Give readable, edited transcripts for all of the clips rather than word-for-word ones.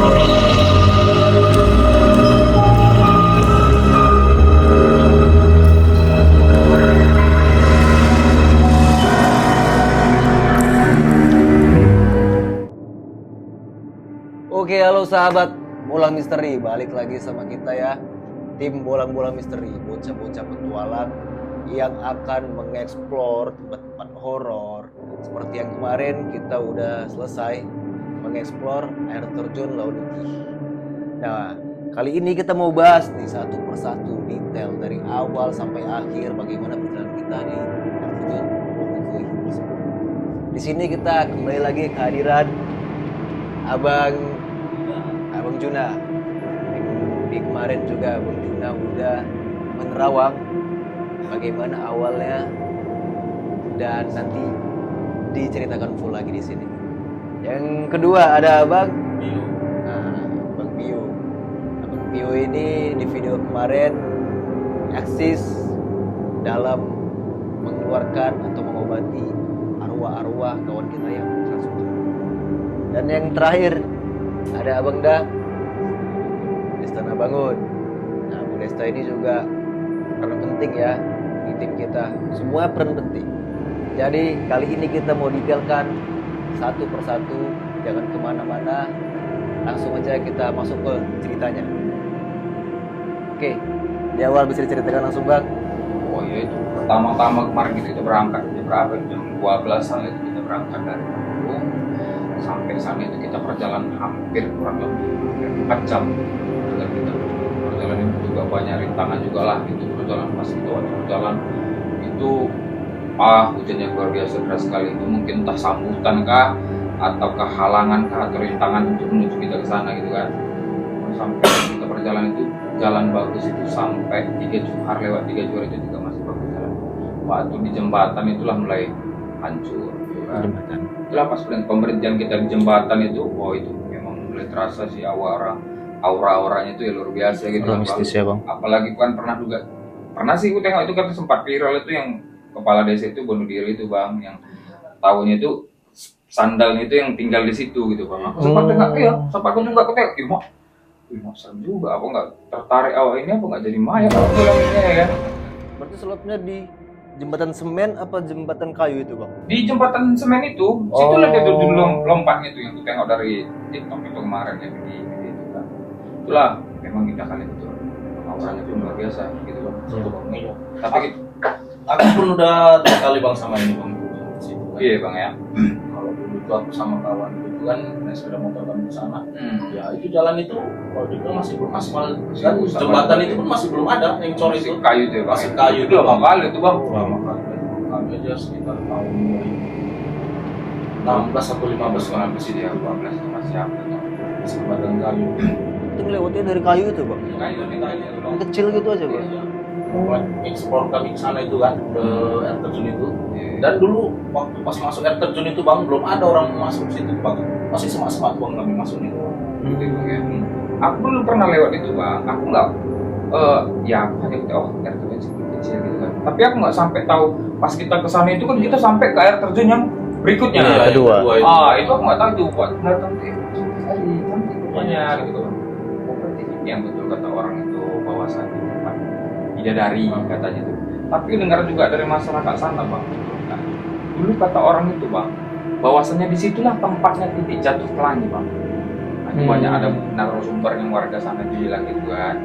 Oke, halo sahabat Bolang Misteri, balik lagi sama kita ya. Tim Bolang-Bolang Misteri, bocah-bocah petualang yang akan mengeksplor tempat-tempat horor. Seperti yang kemarin kita udah selesai mengeksplor air terjun Laut-Letih. Nah, kali ini kita mau bahas nih satu persatu detail dari awal sampai akhir bagaimana perjalanan kita di air terjun Laut-Letih. Di sini kita kembali lagi kehadiran Abang Juna. Di kemarin juga Bang Juna udah menerawang bagaimana awalnya dan nanti diceritakan full lagi di sini. Yang kedua ada Abang Bio. Nah, Bang Bio. Abang Bio ini di video kemarin eksis dalam mengeluarkan atau mengobati arwah-arwah kawan kita yang transfer. Dan yang terakhir ada Abang Da Destana Bangun. Nah, Bang Desta ini juga peran penting ya di tim kita. Semua peran penting. Jadi kali ini kita mau detailkan satu persatu, jangan kemana-mana. Langsung aja kita masuk ke ceritanya. Oke, di awal bisa diceritakan langsung Bang. Oh iya, itu pertama-tama kemarin kita berangkat jam berapa? Jam 12-an itu kita berangkat dari Bandung. Sampai sana itu kita perjalanan hampir kurang lebih 4 jam. Dan kita perjalanan itu juga banyak rintangan juga lah gitu. Perjalanan pas kita waktu berjalan itu hujannya luar biasa deras sekali. Itu mungkin entah sambutan kah ataukah halangan kah atau rintangan untuk menuju kita ke sana gitu kan. Sampai kita perjalanan itu jalan bagus itu sampai 3 Johar, lewat 3 Johar itu juga masih bagus jalan. Waktu di jembatan itulah mulai hancur. Jembatan. Itulah pas pemberhentian kita di jembatan itu, itu memang mulai terasa sih aura-auranya itu ya luar biasa gitu Bang. Mistis ya Bang. Apalagi kan pernah sih aku tengok itu kan sempat viral itu yang kepala desa itu bunuh diri itu Bang, yang tahunya itu sandalnya itu yang tinggal di situ gitu Bang. Aku sempat tengok sempat aku juga tengok, serem juga, aku nggak tertarik ini apa nggak jadi mayat aku bilangnya ya. Berarti sulapnya di jembatan semen apa jembatan kayu itu Bang? Di jembatan semen itu, situlah dia dulu lompatnya itu yang aku tengok dari TikTok itu kemarin ya di itu kan. Itulah memang indah kali itu. Auranya itu luar biasa gitu Bang. Iya. Tapi Aku pun udah 3 kali Bang sama ini Bang. iya Bang ya. Kalau dulu itu aku sama kawan itu kan naik sepeda motor kami ke sana. Ya itu jalan itu kalau dibilang masih belum aspal. Dan jembatan itu pun masih belum ada yang cor itu. Kayu itu ya Bang. Masih kayu Itu lama kali itu Bang. Lama kali. Kami aja sekitar tahun 2016 atau 15 kan habis itu ya. 12 masih apa tuh. Masih jembatan kayu. Itu lewatnya dari kayu itu Bang. Kayu tapi kayu itu Bang. Yang kecil gitu aja Bang. Buat ekspor kami ke sana itu kan ke air terjun itu. Dan dulu waktu pas masuk air terjun itu Bang belum ada orang masuk situ Bang. Masih semak-semak Bang kami masuk itu. Gitu Bang ya. Aku dulu pernah lewat itu Bang. Aku nggak ya aku hanya air terjun kecil gitu kan. Tapi aku nggak sampai tahu pas kita ke sana itu kan kita sampai ke air terjun yang berikutnya. Iya, kedua. Itu aku nggak tahu tuh buat datang cantik rupanya gitu kan. Berarti ini yang betul kata orang itu bahwasannya tempat bidadari katanya tuh. Tapi dengar juga dari masyarakat sana Bang. Nah, dulu kata orang itu Bang, bahwasannya disitulah tempatnya titik jatuh pelangi Bang. Nah, banyak ada narasumber yang warga sana bilang gitu kan.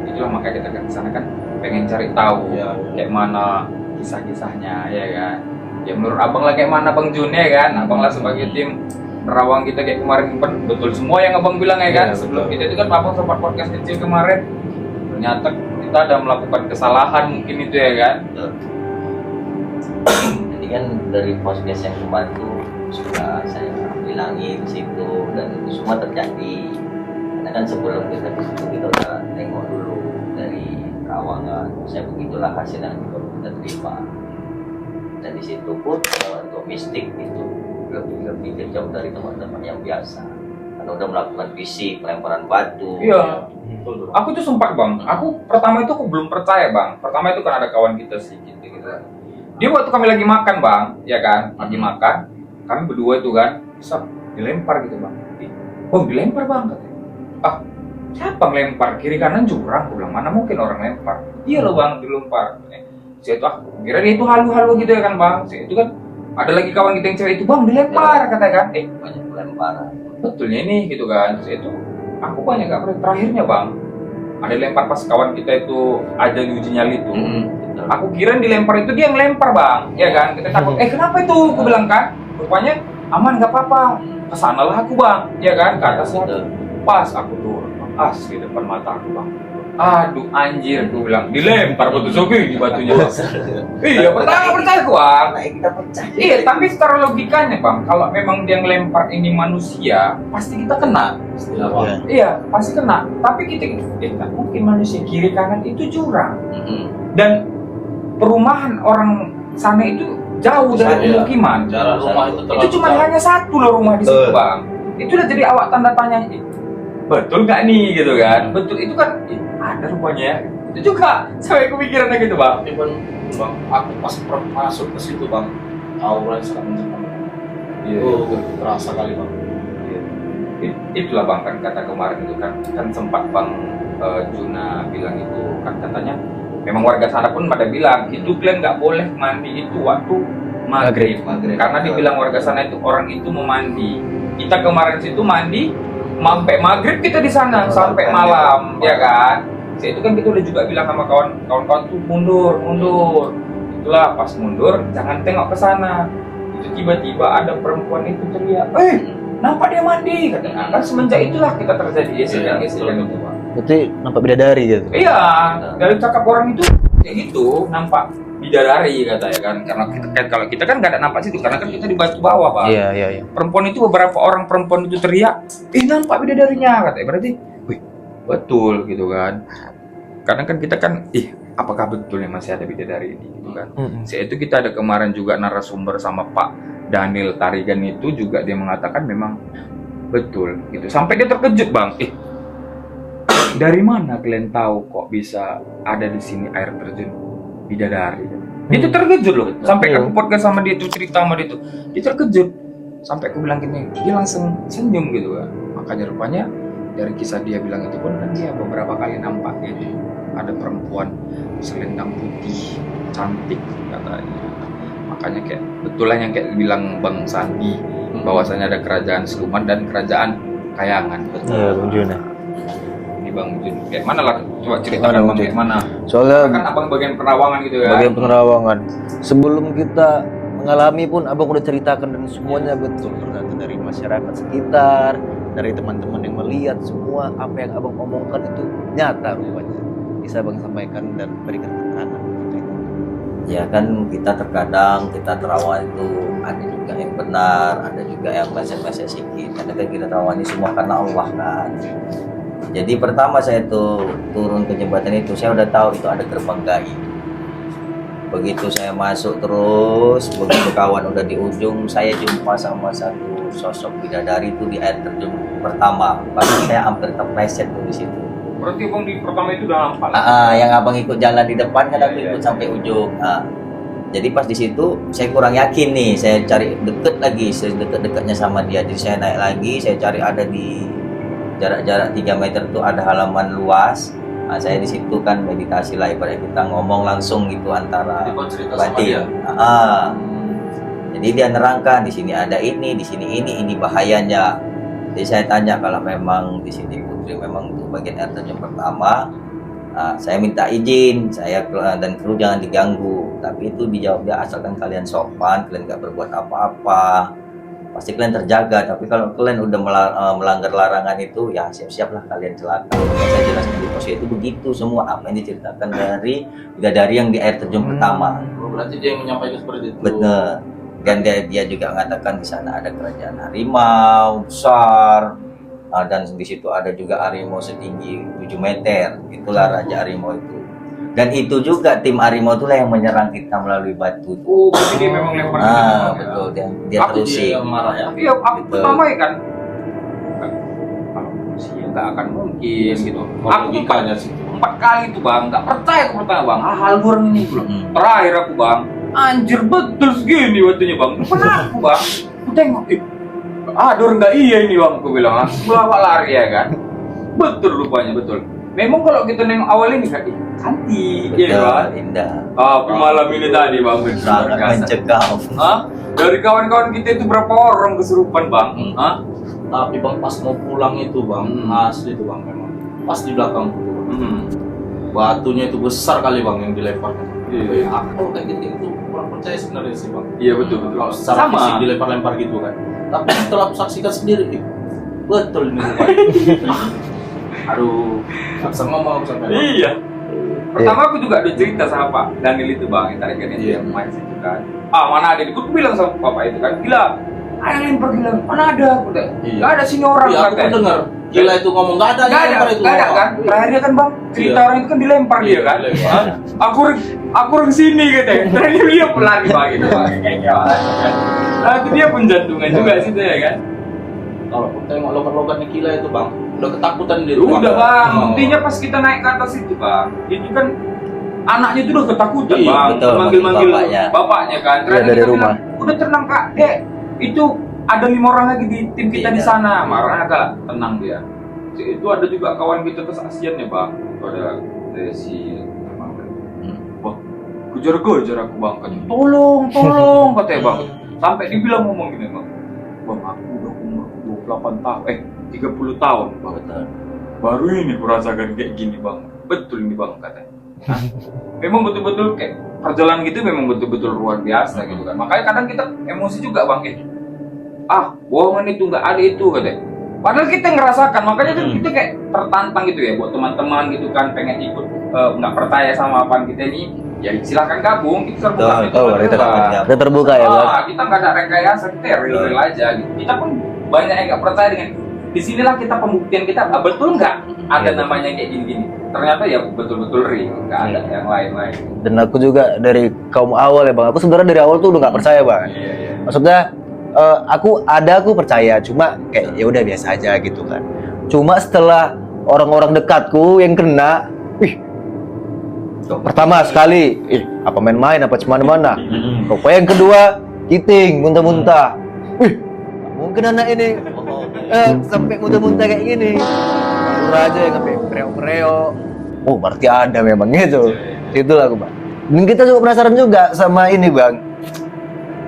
Itulah makanya kita ke sana kan pengen cari tahu kayak mana kisah-kisahnya ya kan. Ya menurut abang lah kayak mana Bang Jun ya kan. Abang lah sebagai tim nerawang kita kayak kemarin betul semua yang abang bilang ya kan. Sebelum kita itu kan abang sempat podcast kecil kemarin. Ternyata kita ada melakukan kesalahan mungkin itu ya kan. Jadi kan dari podcast yang kemarin itu sudah saya bilangi di situ dan itu semua terjadi. Karena kan sebelum kita ke situ kita udah tengok dulu dari Rawangan. Saya begitulah hasil yang kita terima. Dan di situ pun untuk mistik itu lebih jauh dari teman-teman yang biasa. Karena udah melakukan fisik, pelemparan batu. Iya. Aku tuh sempat Bang. Pertama itu aku belum percaya Bang. Pertama itu kan ada kawan kita sih gitu. Dia waktu kami lagi makan Bang, ya kan? Lagi makan, kami berdua itu kan bisa dilempar gitu Bang. Bang dilempar Bang katanya. siapa ngelempar? Kiri kanan jurang. Aku bilang, mana mungkin orang lempar? Iya loh bang, dilempar. Saya itu kira dia itu halu-halu gitu ya kan bang. Saya itu kan ada lagi kawan kita yang cewek itu, bang dilempar katanya kan. Banyak pelemparan. Betulnya ini gitu kan. Saya itu aku banyak gak pernah. Terakhirnya bang, ada lempar pas kawan kita itu ada di uji nyali itu. Betul. Aku kira dilempar itu dia ngelempar bang, ya kan? Kita takut. Kenapa itu? Aku bilang kan. Rupanya aman nggak apa-apa. Kesanalah aku bang, ya kan? Ke atas Betul. pas aku turun, di depan mata aku bang. Aduh anjir, aku bilang dilempar batu sogi di batunya bang. Iya, percaya aku bang. Nah, kita pecah. Iya, tapi secara logikanya bang, kalau memang dia ngelempar ini manusia, pasti kita kena. Istilah bang. Iya, pasti kena. Tapi kita nggak mungkin manusia kiri kanan itu jurang. Dan perumahan orang sana itu jauh dari Iya. pemukiman. Jarak rumah itu terlalu Itu cuma jauh. hanya satu loh rumah di situ bang. Itu udah jadi awak tanda tanya. Betul nggak nih gitu kan? Betul itu kan ada rupanya ya. Itu juga sampai kepikirannya gitu bang. Tapi bang, aku pas masuk ke situ bang, aura yang sangat mencekam. Iya, Itu terasa kali bang. Itulah bang kan kata kemarin itu kan sempat bang Juna bilang itu kan katanya memang warga sana pun pada bilang itu kalian nggak boleh mandi itu waktu maghrib. Karena dibilang warga sana itu orang itu mau mandi. Kita kemarin situ mandi sampai maghrib kita di sana sampai malam ya kan. Itu kan kita udah juga bilang sama kawan-kawan tuh mundur. Itulah pas mundur jangan tengok ke sana. Itu tiba-tiba ada perempuan itu teriak, nampak dia mandi katanya. Kan semenjak itulah kita terjadi insiden itu Pak. Berarti nampak bidadari gitu. Iya, dari cakap orang itu kayak gitu nampak bidadari katanya kan. Karena kalau kita kan nggak ada nampak situ karena kan kita di batu bawah Pak. Iya. Perempuan itu beberapa orang perempuan itu teriak, nampak bidadarinya katanya. Berarti, betul gitu kan. Karena kan kita kan, apakah betul yang masih ada bidadari ini gitu kan. Itu kita ada kemarin juga narasumber sama Pak Daniel Tarigan itu juga dia mengatakan memang betul gitu. Sampai dia terkejut bang, dari mana kalian tahu kok bisa ada di sini air terjun bidadari? Dia tuh terkejut loh. Sampai aku podcast sama dia tuh cerita sama dia tuh, dia terkejut. Sampai aku bilang gini, dia langsung senyum gitu kan. Makanya rupanya dari kisah dia bilang itu pun kan dia beberapa kali nampak gitu. Ada perempuan selendang putih cantik katanya. Makanya kayak betulan yang kayak bilang Bang Sandi bahwasanya ada kerajaan Siluman dan kerajaan Kayangan. Betul. Iya, Bang Juna. Ini Bang Jun. Kayak mana lah? Coba ceritakan Bang kayak mana? Soalnya Kan abang bagian penerawangan gitu ya. bagian penerawangan. Sebelum kita mengalami pun abang udah ceritakan dan semuanya betul. Ternyata dari masyarakat sekitar, dari teman-teman yang melihat semua apa yang abang omongkan itu nyata rupanya. Bisa abang sampaikan dan berikan keterangan. Ya kan kita terkadang kita terawang itu ada juga yang benar, ada juga yang meleset-meleset sedikit. Karena kan kita terawang ini semua karena Allah kan. Jadi pertama saya tuh turun ke jembatan itu, saya udah tahu itu ada gerbang gaib. Begitu saya masuk terus, begitu kawan udah di ujung, saya jumpa sama satu sosok bidadari itu di air terjun pertama. Pasti saya hampir terpleset tuh di situ. Berarti Bang di pertama itu udah nampak. Yang abang ikut jalan di depan kan aku ikut sampai ujung. Jadi pas di situ saya kurang yakin nih, saya cari deket lagi, sedekat-dekatnya sama dia. Jadi saya naik lagi, saya cari ada di jarak 3 meter tuh ada halaman luas. Saya di situ kan meditasi lah, ibarat kita ngomong langsung gitu antara batin. Jadi dia nerangkan di sini ada ini, di sini ini bahayanya. Jadi saya tanya kalau memang di sini Putri memang untuk bagian air terjun pertama, saya minta izin, saya dan kru jangan diganggu. Tapi itu dijawab dia asalkan kalian sopan, kalian nggak berbuat apa-apa, pasti kalian terjaga. Tapi kalau kalian udah melanggar larangan itu, ya siap-siaplah kalian celaka. Saya jelaskan di pos itu begitu semua apa yang diceritakan dari bidadari yang di air terjun pertama. Berarti dia yang menyampaikan seperti itu. Benar. Dan dia juga mengatakan di sana ada kerajaan harimau besar, dan di situ ada juga harimau setinggi 7 meter. Itulah raja harimau itu. Dan itu juga tim harimau itulah yang menyerang kita melalui batu. Oh, berarti dia memang lempar. Betul. Dia Aku terusin. Dia marah ya. Iya, aku Betul. pertama ya kan. Kalau manusia nggak akan mungkin gitu. Aku tuh Logikanya sih. 4 kali tuh bang, nggak percaya aku pertama bang. Hal orang ini belum. Terakhir aku bang, anjir betul segini waktunya bang. Depan aku bang, aku tengok. Ada orang nggak iya ini bang, aku bilang. Aku lawak lari ya kan. Betul rupanya, betul. Memang kalau kita nengok awal ini kan, cantik, ya kan? Indah. Tapi malam ini tadi bang, Sangat mencekam. Dari kawan-kawan kita itu berapa orang kesurupan bang? Tapi bang pas mau pulang itu bang, asli itu bang memang. Pas di belakang itu, batunya itu besar kali bang yang dilempar. Iya. Aku kayak gitu itu kurang percaya sebenarnya sih bang. Iya betul. Kalau secara Sama. fisik dilempar-lempar gitu kan. Tapi setelah aku saksikan sendiri, betul ini rupanya. Aduh, sama mau aku sampai. Iya. Pertama aku juga ada cerita sama Pak Daniel itu bang, yang tadi kan dia main situ kan. Mana ada? Aku bilang sama Bapak itu kan, gila. Ada yang lempar gila, mana ada? Gak ada sini orang. Iya, aku pun dengar. Gila itu ngomong gak ada yang lempar itu. Gak ada kan? Terakhirnya kan bang, cerita orang itu kan dilempar dia kan. Aku orang sini katanya. Terakhir dia pelari bang gitu bang. Nah itu dia pun jantungan juga situ ya kan. Kalau aku tengok logat-logat di gila itu bang, udah ketakutan dia. Udah bang, buktinya pas kita naik ke atas itu bang, itu kan anaknya itu udah ketakutan Iya, bang, betul, manggil-manggil bapaknya. bapaknya kan. Iya, dari kita rumah. bilang, udah tenang kak, itu ada 5 orang lagi di tim kita di sana. Marahnya kak, tenang dia. Itu ada juga kawan kita kesaksiannya bang, itu ada si wah, kejar aku bang, katanya, tolong katanya bang, sampai dibilang ngomong gini bang, aku udah umur 28 tahun, 30 tahun bang. Betul. Baru ini kurasakan kayak gini bang. Betul ini bang katanya. Memang betul-betul kayak perjalanan gitu memang betul-betul luar biasa gitu kan. Makanya kadang kita emosi juga bang kayak, bohongan itu nggak ada itu katanya. Padahal kita ngerasakan, makanya tuh kita kayak tertantang gitu ya buat teman-teman gitu kan, pengen ikut nggak percaya sama apaan kita ini, ya silakan gabung, kita terbuka. Kita terbuka ya bang. Kita nggak ada rekayasa, kita real aja gitu. Kita pun banyak yang nggak percaya dengan. Disinilah kita pembuktian kita, betul nggak ada namanya kayak gini-gini. Ternyata ya betul-betul real, nggak ada yang lain-lain. Dan aku juga dari kaum awal ya bang. Aku sebenarnya dari awal tuh udah nggak percaya bang. Iya. Maksudnya aku percaya, cuma kayak ya udah biasa aja gitu kan. Cuma setelah orang-orang dekatku yang kena, pertama sekali, apa main-main apa cuman-mana. Pokoknya yang kedua, kiting, muntah-muntah. Mungkin anak ini sampai muntah-muntah kayak gini. Baru aja yang sampai preok-preok. Oh, berarti ada memang gitu. Itulah aku, Bang. Dan kita juga penasaran juga sama ini, Bang.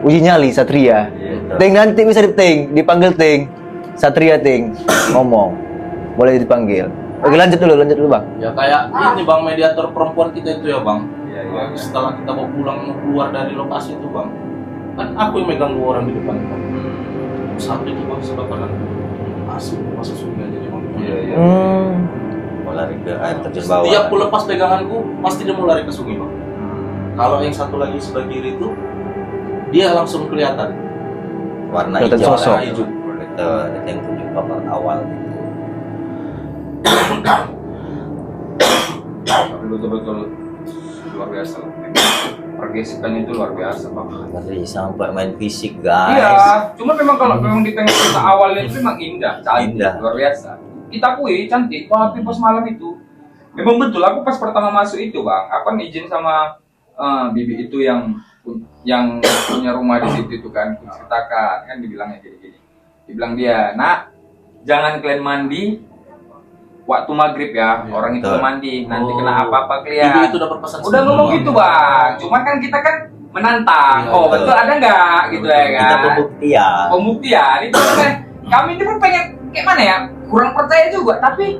Uji nyali Satria. Ting nanti bisa dipanggil Ting. Satria Ting ngomong. Boleh dipanggil. Oke, lanjut dulu, Bang. Ya kayak ini bang, mediator perempuan kita itu ya bang. Iya. Setelah kita mau keluar dari lokasi itu bang, kan aku yang megang 2 orang di depan bang. Sampai di bang sebelah kanan masuk surga jadi bang. Iya. Mau lari ke air terjun bawah. Setiap aku lepas peganganku, pasti dia mau lari ke sungai bang. Kalau yang satu lagi sebelah kiri itu, dia langsung kelihatan Warna Kelihatan hijau. sosok. hijau. Itu yang tunjuk babak awal gitu. Tapi betul-betul luar biasa lah. Pergesekan itu luar biasa bang. Ngeri sampai main fisik guys. Iya, cuma memang kalau memang di tengah cerita awalnya itu memang indah, cantik, Indah. luar biasa. Kita akui cantik, tapi pas malam itu memang betul. Aku pas pertama masuk itu bang, aku kan izin sama bibi itu yang punya rumah di situ itu kan, aku ceritakan kan dibilangnya gini-gini. Dibilang dia, nak jangan kalian mandi waktu maghrib ya, orang itu Betul. mandi, nanti kena apa-apa Bibi kalian. itu udah berpesan. Udah ngomong gitu bang, cuman kan kita kan menantang. Iya, Oh betul. betul ada nggak gitu ya kan? Kita pembuktian. Pembuktian itu kan kami ini pun pengen kayak mana ya, kurang percaya juga, tapi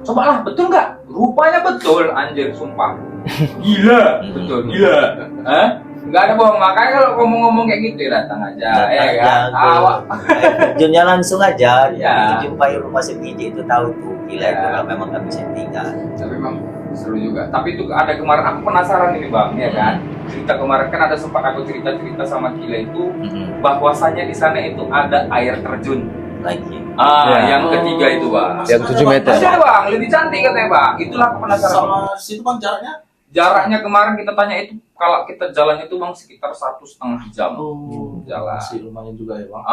cobalah betul nggak? Rupanya betul, anjir sumpah. Gila, betul gila. Hah? Nggak ada bohong, makanya kalau ngomong-ngomong kayak gitu ya datang aja, kan? Awak. Terjunnya langsung aja. Iya. Jumpai rumah sebiji itu tahu tuh gila itu Iya. memang kami settingan. Tapi memang seru juga. Tapi itu ada kemarin aku penasaran ini bang, ya kan? Cerita kemarin kan ada sempat aku cerita sama Gila itu bahwasanya di sana itu ada air terjun. Lagi. Ya. Yang ketiga itu bang. Yang 7 meter. Masih ada bang, lebih cantik katanya bang. Itulah aku penasaran. Sama situ bang jaraknya. Jaraknya kemarin kita tanya itu kalau kita jalan itu bang sekitar 1,5 jam. Jalan. Masih lumayan juga ya bang.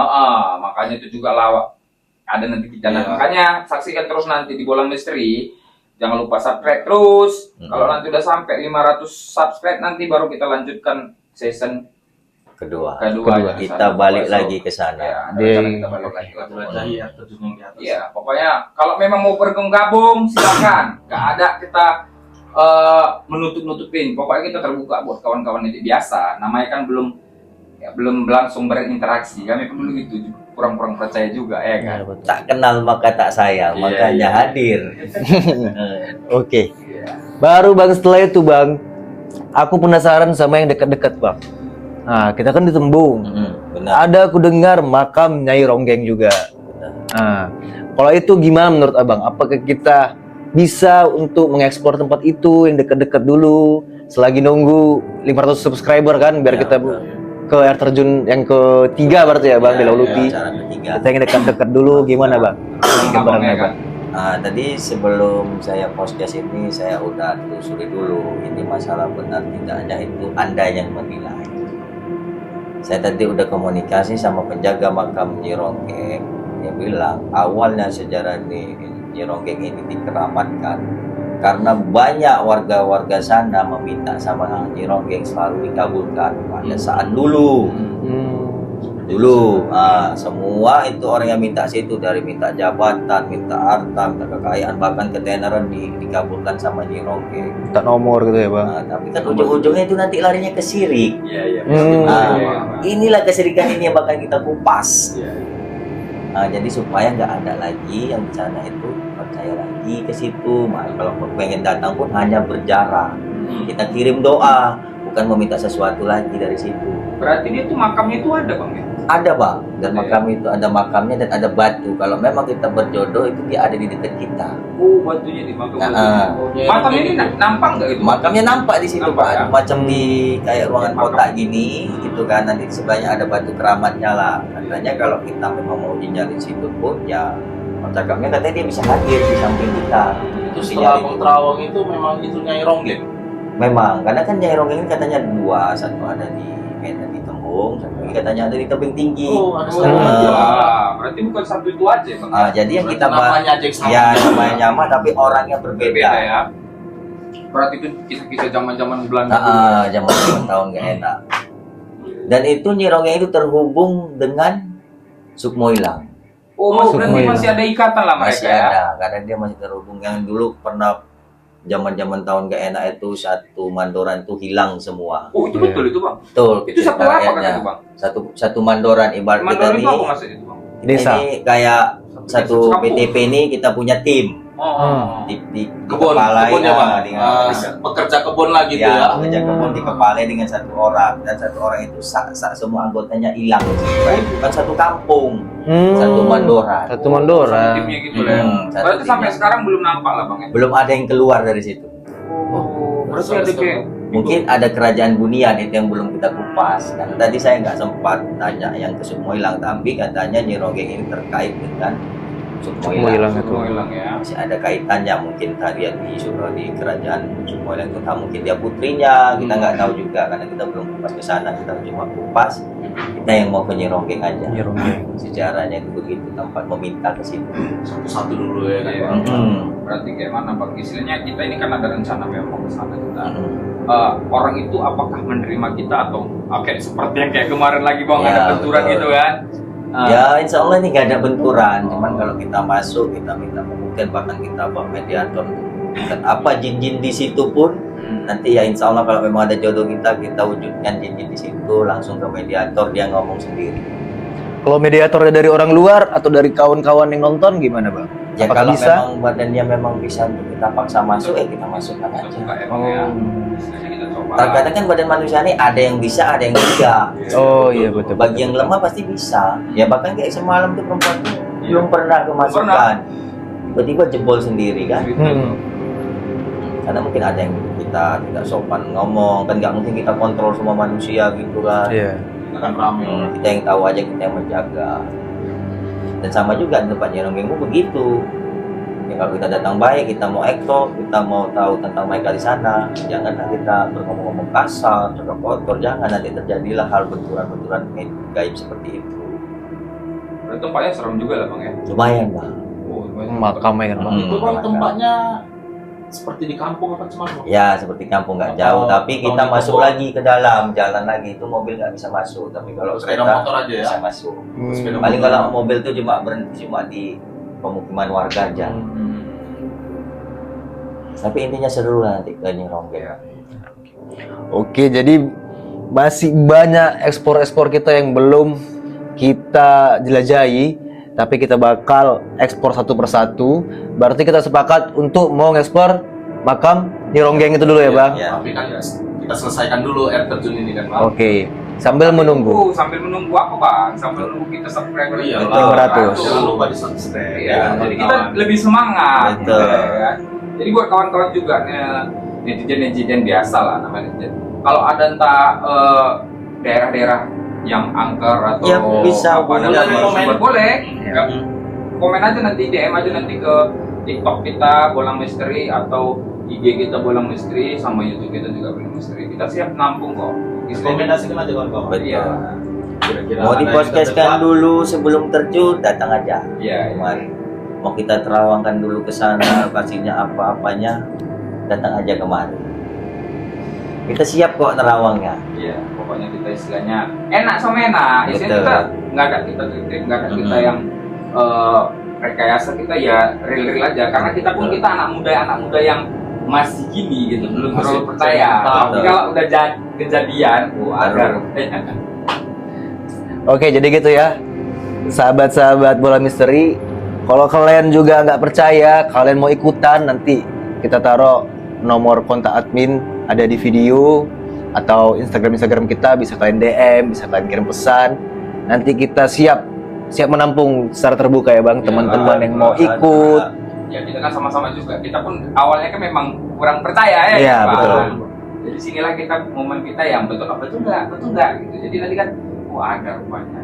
Makanya itu juga lawak. Ada nanti kita Iya. makanya saksikan terus nanti di Bolang Misteri. Jangan lupa subscribe terus. Kalau nanti udah sampai 500 subscribe nanti baru kita lanjutkan season kedua. Kedua. Kita balik lagi ke sana. Ya, Dia- kita balik lagi ke sana. Jelajahi air terjun yang di atas. Iya, pokoknya kalau memang mau bergabung silakan. Gak ada kita menutup-nutupin. Pokoknya kita terbuka buat kawan-kawan itu biasa. Namanya kan belum langsung berinteraksi. Kami kan dulu gitu kurang percaya juga ya kan. Tak kenal maka tak sayang, Iya, makanya iya. hadir. Oke. Iya. Baru Bang setelah itu Bang, aku penasaran sama yang dekat-dekat Bang. Nah, kita kan di Tembung. Benar. Ada aku dengar makam Nyai Ronggeng juga. Nah, kalau itu gimana menurut Abang? Apakah kita bisa untuk mengeksplor tempat itu yang dekat-dekat dulu selagi nunggu 500 subscriber kan biar Ya, kita betul. ke air terjun yang ketiga berarti ya Bang di Lauluti. Cara ketiga. Kita yang dekat-dekat dulu gimana Bang? Abangnya kan. Tadi sebelum saya podcast ini saya udah telusuri dulu ini masalah benar tidaknya itu Anda yang menilai. Saya tadi udah komunikasi sama penjaga makam Nyi Ronggeng. Dia bilang awalnya sejarah Nyi Ronggeng ini dikeramatkan karena banyak warga-warga sana meminta sama Nyi Ronggeng selalu dikabulkan pada saat dulu. Semua itu orang yang minta situ, dari minta jabatan, minta harta, minta kekayaan, bahkan ketenaran dikabulkan sama Nyi Ronggeng. Tak nomor gitu ya Bang. Tapi kan ujung-ujungnya itu nanti larinya ke syirik. Iya. Inilah kesirikan ini yang bakal kita kupas. Iya. Jadi supaya nggak ada lagi yang di sana itu percaya lagi ke situ. Kalau pengen datang pun hanya berjarak. Kita kirim doa, bukan meminta sesuatu lagi dari situ. Berarti dia tuh makamnya itu ada Bang ya? Ada Bang, dan Ada ya? makam itu ada makamnya dan ada batu. Kalau memang kita berjodoh itu dia ada di dekat kita. Oh, batunya di makam. Nah, Makam ini nampak nggak itu? Makamnya nampak di situ Nampak, Pak, ya? macam di kayak ruangan Makam. kotak gini, gitu kan. Nanti di sebelahnya ada batu keramatnya lah. Katanya kalau kita memang mau nyari situ pun ya cakapnya katanya dia bisa hadir di samping kita. Itu setelah Bang Terawang itu memang itu Nyai Ronggeng. Memang, karena kan Nyai Ronggeng ini katanya dua, satu ada di Medan di Tembung, satu lagi katanya ada di Tebing Tinggi. Oh, ada Oh, setengah. berarti bukan satu itu aja Bang. Jadi yang kita namanya aja yang sama. ya namanya nyama tapi orangnya berbeda. ya. Berarti itu kisah-kisah zaman-zaman Belanda. Zaman tahun nggak enak. Dan itu Nyi Ronggeng itu terhubung dengan Sukmo Ilang. Oh, berarti Sukmo masih ada ikatan lah mereka Masih ya. ada, karena dia masih terhubung. Yang dulu pernah zaman-zaman tahun gak enak itu satu Mandoran itu hilang semua. Oh, itu betul itu Bang. Betul. Itu satu cerita apa kan rakyatnya. itu Bang? Satu Mandoran ibarat kita Mandoran nih. itu apa maksud itu Bang? Desa. Ini kayak satu kampung. PTP ini kita punya tim di Kebun, kepala kebun ya Bang. dengan Pekerja kebun lah gitu ya, ya. kerja kebun di kepala dengan satu orang, dan satu orang itu semua anggotanya hilang. Bukan satu kampung, satu Mandoran. Satu Mandoran. Timnya gitu lah. ya. Satu Berarti sampai timnya. sekarang belum nampak lah Bang ya. Belum ada yang keluar dari situ. Oh, berarti ada kayak Mungkin ada kerajaan Bunian itu yang belum kita kupas. Karena tadi saya nggak sempat tanya yang ke Sukmo Ilang, tapi katanya Nyi Ronggeng ini terkait dengan Sukmo Sukmo Ilang. Ilang. semua hilang ya. Masih ada kaitannya mungkin tarian di kerajaan Sukmo Ilang itu, mungkin dia putrinya, kita nggak tahu juga karena kita belum kupas ke sana, kita cuma kupas kita yang mau ke Nyi Ronggeng aja. Nyi Ronggeng. Sejarahnya itu begitu, tempat meminta ke situ. Satu-satu dulu ya kan Iya. Bang. Berarti kayak mana Bang? Istilahnya kita ini kan ada rencana memang mau ke sana kita. Mm. Orang itu apakah menerima kita atau kayak seperti yang kayak kemarin lagi Bang Ya, ada benturan betul. gitu kan? Ya insya Allah ini gak ada benturan, cuman kalau kita masuk kita minta pembuktian, bahkan kita bawa mediator dan apa jin-jin di situ pun nanti ya insya Allah kalau memang ada jodoh kita wujudkan jin-jin di situ langsung ke mediator, dia ngomong sendiri. Kalau mediatornya dari orang luar atau dari kawan-kawan yang nonton gimana Bang? Ya Apakah kalau bisa? memang badannya memang bisa untuk kita paksa masuk kita masukkan Kita aja. buka ya Bang ya. Istilahnya kita coba. Terkadang kan badan manusia ini ada yang bisa, ada yang tidak. Oh iya betul. Bagi yang lemah pasti bisa. Ya bahkan kayak semalam tuh perempuan tuh Iya. belum pernah kemasukan. Tiba-tiba jebol sendiri kan. Karena mungkin ada yang kita tidak sopan ngomong, kan nggak mungkin kita kontrol semua manusia gitu kan. Iya. Akan rame. Kita yang tahu aja, kita yang menjaga. Dan sama juga di tempat Nyi Ronggengmu begitu. Ya kalau kita datang baik, kita mau ektor, kita mau tahu tentang mereka di sana, janganlah kita berngomong-ngomong kasar, cakap kotor, jangan nanti terjadilah hal benturan-benturan gaib seperti itu. Berarti tempatnya serem juga lah Bang ya. Lumayan bang. Oh, Makamnya kan Bang. Itu Bang tempatnya seperti di kampung apa cuma? Ya seperti kampung nggak jauh, tapi kita tahun masuk itu. lagi ke dalam, jalan lagi itu mobil nggak bisa masuk, tapi kalau Sepeda kereta motor aja ya? bisa masuk. Sepeda Paling motor. kalau mobil tuh cuma berhenti cuma di pemukiman warga aja. Tapi intinya seru lah nanti ke Nyironggeng. Oke, jadi masih banyak ekspor-ekspor kita yang belum kita jelajahi, tapi kita bakal ekspor satu persatu. Berarti kita sepakat untuk mau ngekspor makam Nyironggeng itu dulu ya, Bang? Ya. Tapi kan kita selesaikan dulu air terjun ini kan, Bang. Oke, sambil menunggu. Sambil menunggu apa, Bang? Sambil menunggu kita subscriber Iya, 500. Jangan lupa di subscribe. Ya, jadi kita lebih semangat. Betul. Ya. Jadi buat kawan-kawan juga netizen biasa lah namanya netizen. Kalau ada entah daerah-daerah yang angker atau Yang bisa apa boleh namanya, komen. boleh. Ya. Ya. Komen aja nanti, DM aja nanti ke TikTok kita Bolang Misteri atau IG kita Bolang Misteri sama YouTube kita juga Bolang Misteri. Kita siap nampung kok. Rekomendasikan aja kawan-kawan. Iya. Kira-kira Mau ada yang dipodcastkan terdekat. dulu sebelum terjun, datang aja. Iya. Mari. Mau kita terawangkan dulu ke sana, pastinya apa-apanya, datang aja kemari. Kita siap kok nerawangnya. Iya, pokoknya kita istilahnya enak sama enak. Istilahnya Betul. kita nggak ada kita kritik, nggak ada kita yang rekayasa, kita ya real aja. Karena kita pun Betul. kita anak muda yang masih gini gitu, belum Masih terlalu percaya. mental. Tapi kalau udah kejadian, agar Oke, jadi gitu ya, sahabat-sahabat Bola Misteri. Kalau kalian juga nggak percaya, kalian mau ikutan, nanti kita taruh nomor kontak admin ada di video atau Instagram kita, bisa kalian DM, bisa kalian kirim pesan. Nanti kita siap menampung secara terbuka ya, Bang, teman-teman yang mau ikut. ya kita kan sama-sama juga. Kita pun awalnya kan memang kurang percaya ya. Iya, Pak. betul. Jadi sinilah kita momen kita yang betul nggak gitu. Jadi nanti kan ada rupanya.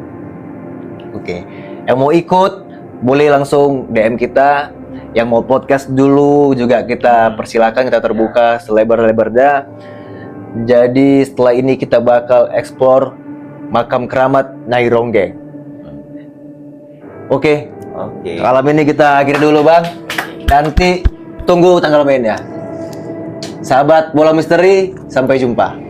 Oke, yang mau ikut boleh langsung DM kita. Yang mau podcast dulu juga kita persilakan, kita terbuka selebar-lebarnya. Jadi setelah ini kita bakal eksplor makam keramat Nyironggeng. Oke, Oke. malam ini kita akhiri dulu, Bang. Nanti tunggu tanggal mainnya. Sahabat Bola Misteri, sampai jumpa.